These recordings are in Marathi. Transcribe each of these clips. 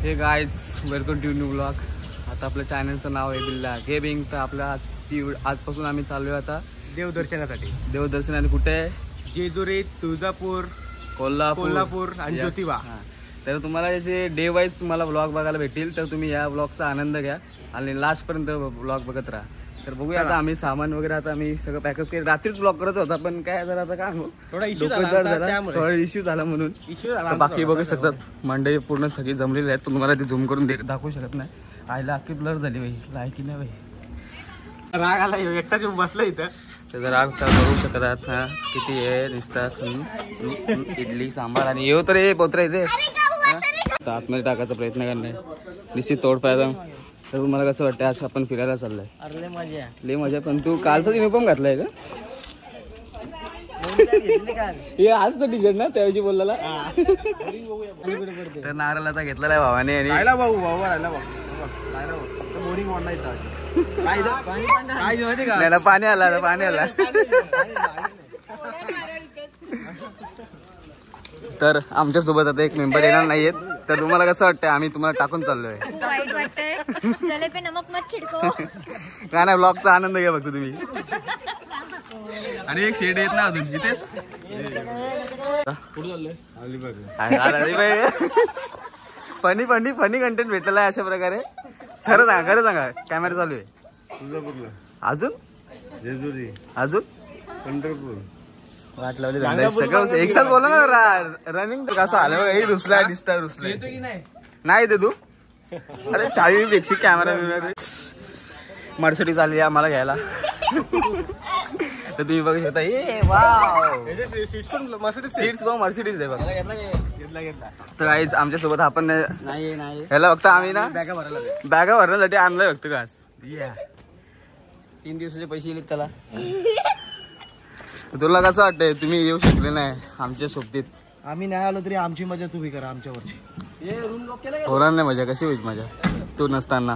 हे guys welcome to new blog. आता आपल्या चॅनलचं नाव आहे बिल्ला गेमिंग। तर आपल्या आजपासून आम्ही चाललोय आता देवदर्शनासाठी। देवदर्शनाने कुठे? जेजुरी, तुळजापूर, कोल्हापूर आणि ज्योतिबा। तर तुम्हाला याचे डे वाईज तुम्हाला ब्लॉग बघायला भेटतील, तर तुम्ही या ब्लॉगचा आनंद घ्या आणि लास्ट पर्यंत ब्लॉग बघत राहा। तर बघूया आता आम्ही सामान वगैरे आता आम्ही सगळं पॅकअप केलं। रात्रीच ब्लॉग करत होता पण काय जरा आता काय थोडा इश्यू झाला म्हणून बाकी बघू शकतात मंडळी पूर्ण सगळी जमलेली आहेत, पण तुम्हाला ते झूम करून दाखवू शकत नाही। आईला अख्खी ब्लर झाली बाई, लायकी नाही बाई, राग आला एकटा येऊन बसला इथं। त्याचा राग तर बघू शकतात हा किती आहे दिसतात। इडली सांबार आणि येऊ तर पोत्र येते आतमध्ये टाकायचा प्रयत्न करणार निश्चित तोड पाहिजे। तर तुम्हाला कसं वाटतं आज आपण फिरायला चाललोय? लय मजा। पण तू कालचाच युनिफॉर्म घातलाय का? हे आज तर टी शर्ट ना त्यावेळी बोलला। तर नारळ आता घेतलेला आहे भावाने आणि पाणी आला पाणी आला। तर आमच्या सोबत आता एक मेंबर येणार नाहीयेत, तर तुम्हाला कसं वाटतंय? आम्ही तुम्हाला टाकून चाललोय। वाईट वाटतंय, चले पे नमक मत छिडको। काय नाही, ब्लॉगचा आनंद घ्या फक्त तुम्ही। आणि एक शेड येत ना अजून जिथेच फनी फनी फनी कंटेंट भेटलेला आहे अशा प्रकारे। खरं सांगा कॅमेरा चालू आहे। अजून जेजुरी, अजून पंढरपूर, वाट लावली सगळं एक साथ बोला ना। रनिंग कसं आलं एक रुसला दिसता रुसला नाही ते तू। अरे चावी पेक्षी कॅमेरा मर्सिडीज आली आम्हाला घ्यायला। तर तुम्ही बघू शकता हे वाव सीट्स बघ मर्सिडीज आहे बघा। तर काहीच आमच्या सोबत आपण नाही ह्याला फक्त आम्ही ना बॅगा भरण्यासाठी आणलंय फक्त का 3 दिवसाचे पैसे येईल त्याला। तुला कसं वाटतंय तुम्ही येऊ शकले नाही आमच्या सोबतीत? आम्ही नाही आलो तरी आमची मजा तुम्ही करा आमच्यावरची। होणार नाही मजा, कशी होईल मजा तू नसताना?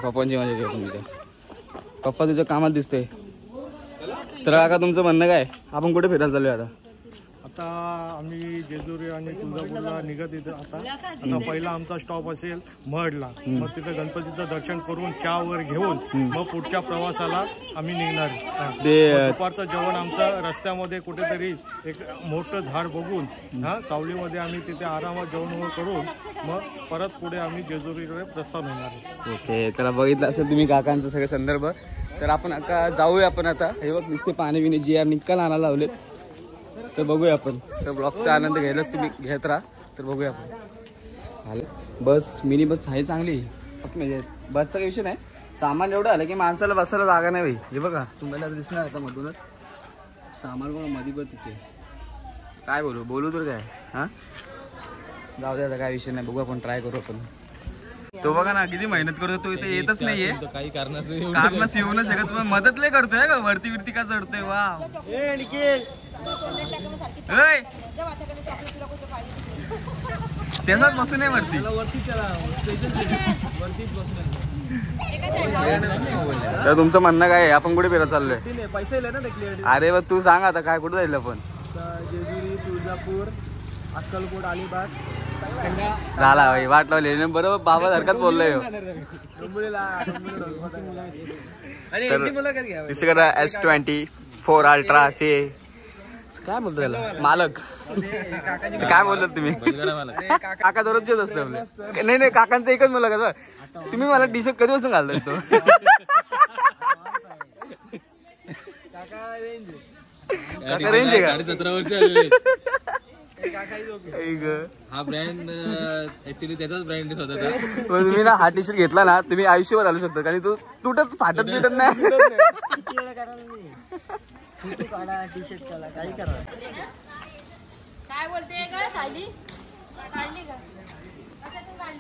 पप्पांची मजा घ्या तुम्ही। पप्पा तुझ्या कामात दिसतोय। तर काका तुमचं म्हणणं काय? आपण कुठे फिरायला चालूय आता? आता आम्ही जेजुरी आणि तुळजापूरला निघत येतो। आता पहिला आमचा स्टॉप असेल महडला, मग तिथं गणपतीचं दर्शन करून चहा वर घेऊन मग पुढच्या प्रवासाला आम्ही निघणार। दुपारचं जेवण आमचं रस्त्यामध्ये कुठेतरी एक मोठं झाड बघून सावलीमध्ये आम्ही तिथे आरामात जेवण करून मग परत पुढे आम्ही जेजुरीकडे प्रस्थान होणार। ओके, तर बघितलं असेल तुम्ही काकांचं सगळं संदर्भ। तर आपण आता जाऊया आपण आता हे बघ नुसते पाणी बिणी जी आर निकाल आणायला लावलेत, तर बघूया आपण। तर ब्लॉगचा आनंद घ्यायलाच तुम्ही घेत राहा। तर बघूया आपण बस मिनी बस आहे चांगली, म्हणजे बसचा काही विषय नाही, सामान एवढं आलं की माणसाला बसायला जागा नाही भाई। हे बघा तुम्हाला दिसणार आता मधूनच सामान बघा मध्ये पण तिचे काय बोलू तर काय हां जाऊ द्या, काय विषय नाही, बघू आपण ट्राय करू आपण। तो बघा ना किती मेहनत करतो, तो इथे येतच नाहीये काही कारणास येऊ न शकत, मदत लय करतोय का वरती विरती का चढतोय। वा त्याचाच बसून आहे वरती। तर तुमचं म्हणणं काय आहे? आपण कुठे फिरत चाललोय? पैसे ना? अरे बघ तू सांग आता काय कुठे जायला? पण जेजुरी, तुळजापूर, अक्कलकोट, अलिबाग झाला भाई, वाट लावली बरोबर बाबा सारखाच बोललोय। S24 अल्ट्रा चे काय बोलतो त्याला मालक? काय बोलत तुम्ही? काका दररोजचेच असते आपले। नाही काकांचं एकच मुलगा का? तुम्ही मला टी शर्ट कधीपासून घालताय तो? काका रेंज आहे का? 17 वर्ष हा ब्रँड ऍक्च्युली त्याचाच ब्रँड स्वतःचा। तुम्ही ना हा टी शर्ट घेतला ना तुम्ही आयुष्यभर घालू शकता, कारण तो तुटत फाटत बिटत नाही।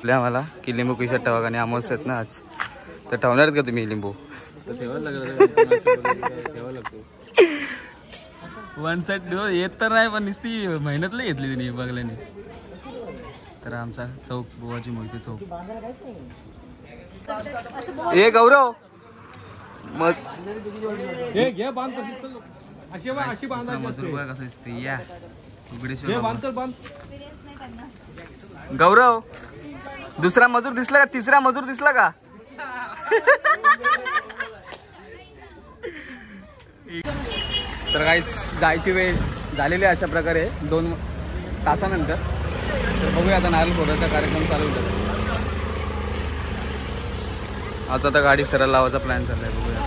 मला की लिंबू की शर्ट ठेवा आणि आमोस आहेत ना आज, तर ठेवणार का तुम्ही लिंबू? ठेवायला लागतो वन साइड येत तर नाही, पण नुसती मेहनतला घेतली तिने बघल्याने। तर आमचा चौक बुवाची मोहिते चौक। हे गौरव मग घे बांध अशी बांधायची असते। कसं दिसते या उघडे बांध गौरव दुसरा मजूर दिसला का तिसरा मजूर दिसला का तर काही जायची वेळ झालेली आहे अशा प्रकारे 2 तासानंतर. तर बघूया आता नारळ फोडायचा कार्यक्रम चालू होता. आता गाडी सरळ लावायचा प्लॅन चाललाय. बघूया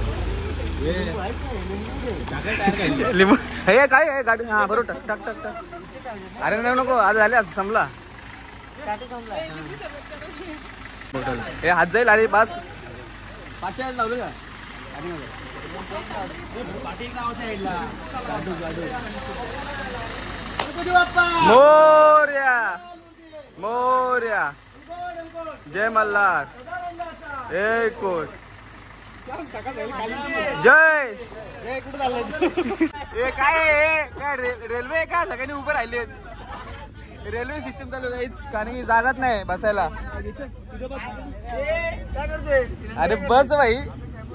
लिंबू हे काय आहे गाडी. हा बरोबर टाक टाक टाक टाक. अरे नाही नको आज झाले आज संपला. हे हात जाईल अरे पाच 5 लावलं का मोर्या मोर्या जय मल्हार एक कोट जय. हे काय रेल्वे का सगळ्यांनी उभे राहिले. रेल्वे सिस्टम चालू काहीच कारण की जागाच नाही बसायला. काय करते अरे बस भाई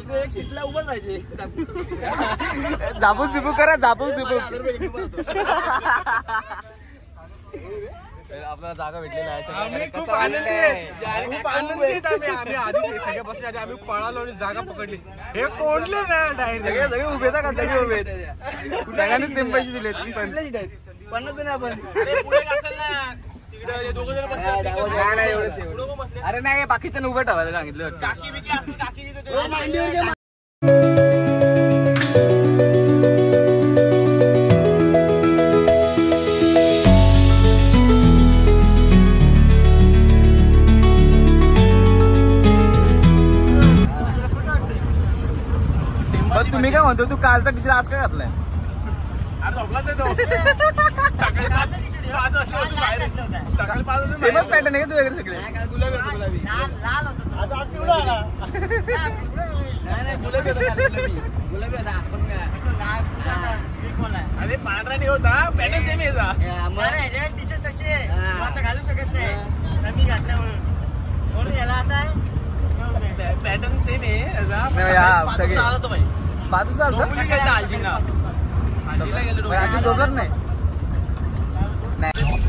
इथे एक सीटला उभं राहायचे. झापूक झुपूक करा झापूक झुपूक. आपल्याला जागा भेटलेला आहे. आम्ही खूप आनंदी आहेत. आम्ही आधी सगळ्या बसले आधी आम्ही पळालो आणि जागा पकडली. हे कोणले ना डायरेक्ट सगळे उभे आहेत का सगळे उभे आहेत. सगळ्यांनी सेम पैसे दिलेत. 50 जण आपण अरे नाही बाकीच्या उभं ठेवायला सांगितलं. तुम्ही काय म्हणतो तू कालचा टीचर आज काय घातलाय. सेमच पॅटर्न आहे का तुझ्याकडे सगळे. गुलाबी अरे पांढरा नाही होता पॅटर्न सेम यायचा. टी शर्ट तशी आता घालू शकत नाही मी घातल्यामुळे म्हणून याला आता पॅटर्न सेम आहे याचा. सगळे आला तो भाई 5 साल झोपत नाही.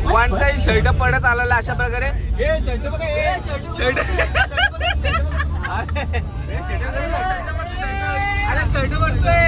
वन साईड शर्ट पडत आलेला अशा प्रकारे. हे शर्ट बघा शर्ट अरे शर्ट पडतोय.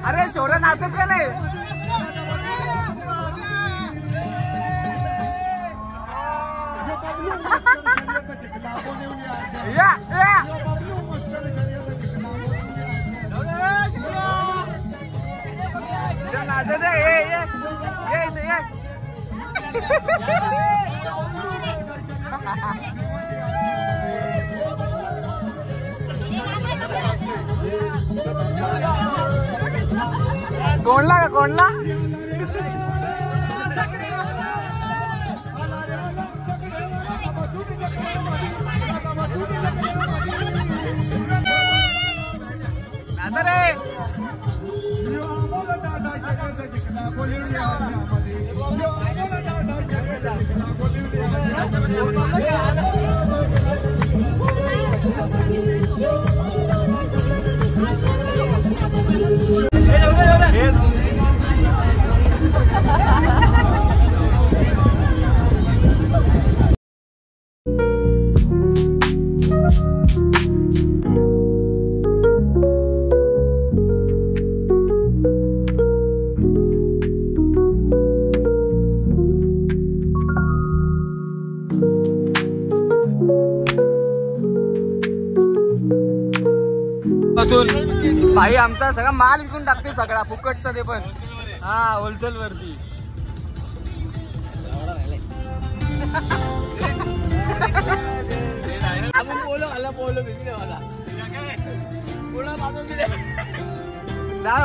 अरे शौर्य नाचत का नाही. या नाचत कोणला का कोणला. नाचा रे. पासून भाई आमचा सगळा माल विकून टाकते सगळा फुकटचा ते पण हा होलसेल वरती.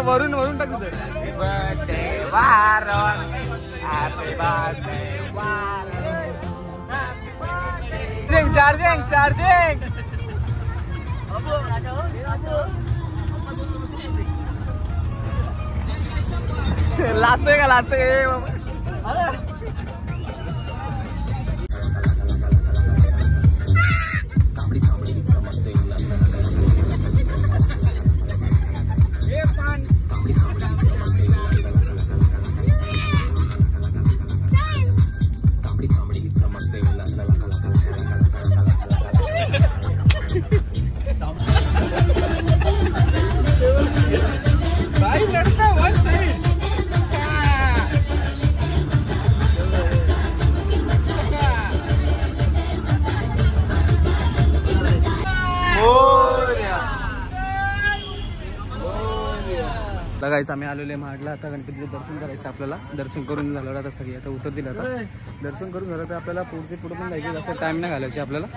वरून वरून टाकतो चार्जिंग चार्जिंग लाजतोय का लाजतोय बघायचं. आम्ही आलेले महाडला. आता गणपतीचं दर्शन करायचं आपल्याला. दर्शन करून झालं आता सगळी आता उतरतील. आता दर्शन करून झालं तर आपल्याला पुढचे पुढे पण जायचे. असं टाइम नाही घालायचे आपल्याला.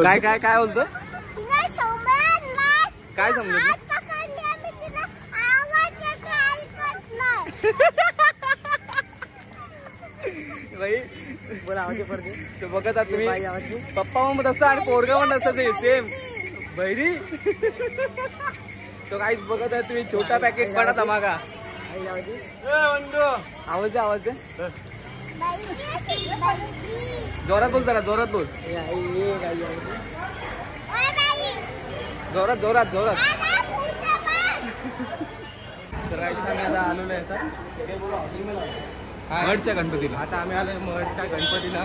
काय काय काय बोलतो काय समजत भाई तो बघत आहात तुम्ही. पप्पा म्हणत असता आणि पोरगा म्हणत असता सेम बहिरी. तो काहीच बघत आहे तुम्ही. छोटा पॅकेट पडा धमाका. आवाज आवाज जोरात बोल जरा जोरात बोल. जोरात जोरात जोरात. तर आम्ही आता आलेलो आहे मठच्या गणपतीला. आता आम्ही आलो मठच्या गणपतीला.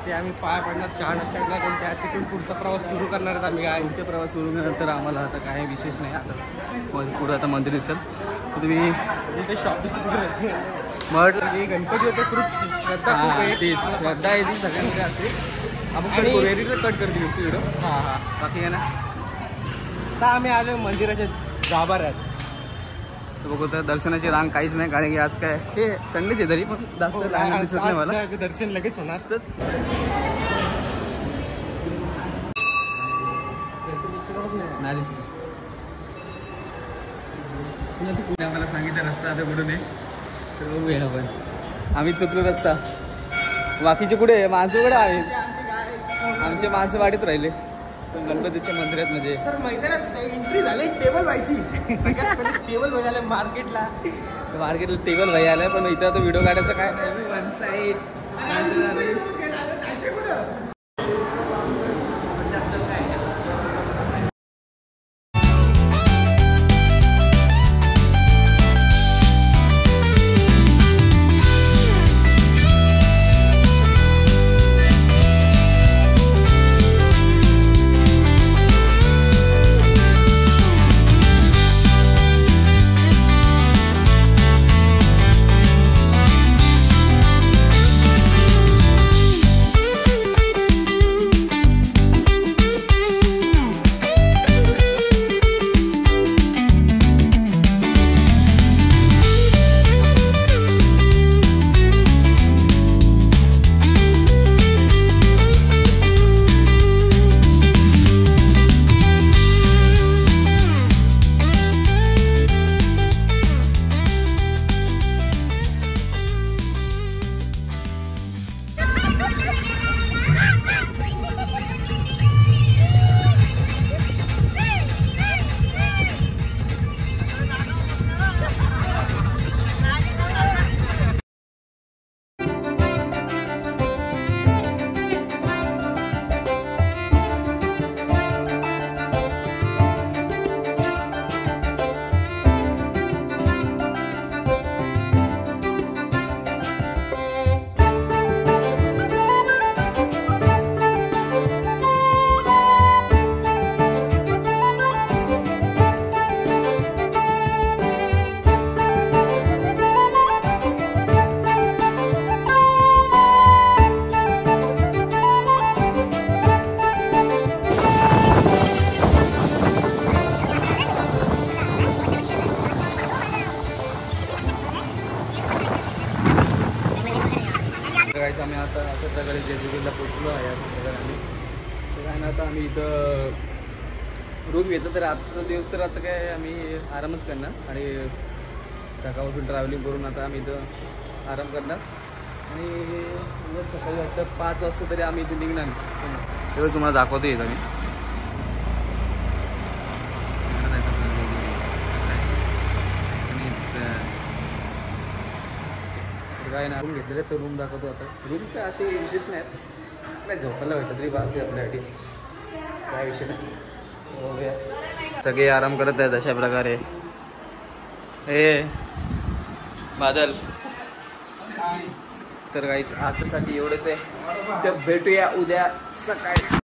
ते आम्ही पाया पडणार चहा नाश्ता करणार आणि त्या तिथून पुढचा प्रवास सुरू करणार आहेत. आम्ही काय पुढचा प्रवास सुरू केल्यानंतर आम्हाला आता काही विशेष नाही. आता पुढे आता मंदिर दिसेल. तुम्ही इथे शॉपिंग मठ गणपती होते खूप श्रद्धा खूप आहे. श्रद्धा आहे ती सगळ्यांकडे असते. आपण कट करते व्हिडिओ. बाकी काय ना. आता आम्ही आलो मंदिराच्या गाभाऱ्यात. तर बघू तर दर्शनाची रांग काहीच नाही. कारण की आज काय हे संडेच आहे तरी पण जास्त रांग दिसत नाही मला. दर्शन लगेच होणार. तर नाही दिसत. आम्हाला सांगितलं रस्ता आता कुठून आहे तर बघूया आपण. आम्ही चुकलो रस्ता. बाकीचे कुठे माणसं कुठे आहेत. आमचे माणसं वाढत राहिले गणपतीच्या मंदिरात. म्हणजे तर मैदानात एंट्री झाली टेबल व्हायची. टेबल व्हायला मार्केटला टेबल भाई आलाय. पण इथं आता व्हिडिओ काढायचं काय वन साईड प्रकारे जेजुरीला पोचलो आहे अशा प्रकारे आम्ही. तर काय ना आता आम्ही इथं रूम घेतलं. तर आजचा दिवस तर आता काय आम्ही आरामच करणार आणि सकाळपासून ट्रॅव्हलिंग करून आता आम्ही इथं आराम करणार आणि उद्या सकाळी वाटतं 5 वाजता तरी आम्ही इथे निघणार. तेव्हा तुम्हाला दाखवतो येतं मी. काय ना रूम घेतलेले तर रूम दाखवतो आता. रूम काय असे विशेष नाहीत, काय झोपायला भेटत तरी बास आहे आपल्यासाठी, काय विषय नाही. सगळे आराम करत आहेत अशा प्रकारे. ए बादल, तर काहीच आजच्यासाठी एवढंच आहे. तर भेटूया उद्या सकाळी.